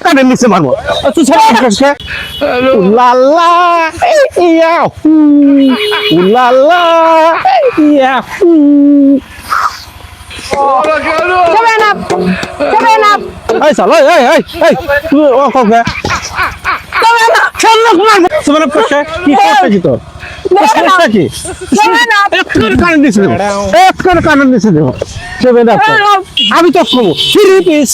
কানে নিচে মারবো তুই ছেড়ে উলালা ইয়া উলালা ইয়া এই চল এই তুই ও কবে চল মারবো তোমার কাছে কি করতে তো কি কানে নিচে দেবো কানে নিচে দেবো আমি তো খাবো 3 পিস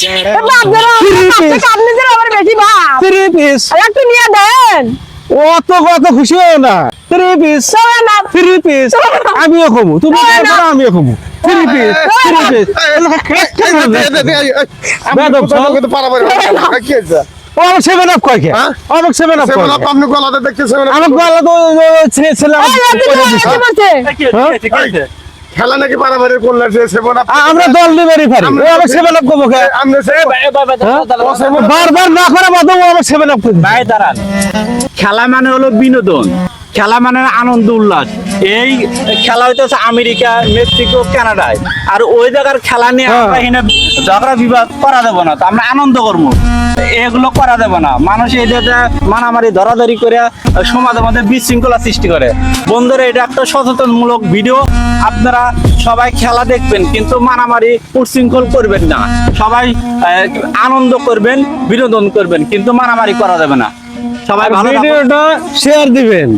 3 পিস একটু নিয়ে দেন অত খুশি হয় না 3 পিস 3 পিস আমিও খাবো তুমি আমিও খাবো 3 পিস 3 পিস ও আমার 7 আপ কয় কে আমার 7 আপ কয় আপনি গলাতে দেখতেছেন আমার গলা তো ছেলে খেলা নাকি বাড়াবাড়ি করলে আমরা দল নিবারই পারি ও আমার 7 আপ করবো কে বারবার না করা বাদ ও আমার 7 আপ করবে ভাই দাঁড়ান খেলা মানে হলো বিনোদন খেলা মানে আনন্দ উল্লাস এই খেলা হইতেছে আমেরিকা মেক্সিকো কানাডায় আর ওই জায়গার খেলা নিয়ে আমরা এখানে ঝগড়া বিবাদ করা দেবো না তো আমরা আনন্দ করবো এগুলো করা দেবো না মানুষ এই মারামারি ধরাধরি করে সমাজের মধ্যে বিশৃঙ্খলা সৃষ্টি করে বন্ধুরা এটা একটা সচেতনমূলক ভিডিও আপনারা সবাই খেলা দেখবেন কিন্তু মারামারি উচ্ছৃঙ্খল করবেন না সবাই আনন্দ করবেন বিনোদন করবেন কিন্তু মারামারি করা যাবে না সবাই ভালো ভিডিওটা শেয়ার দিবেন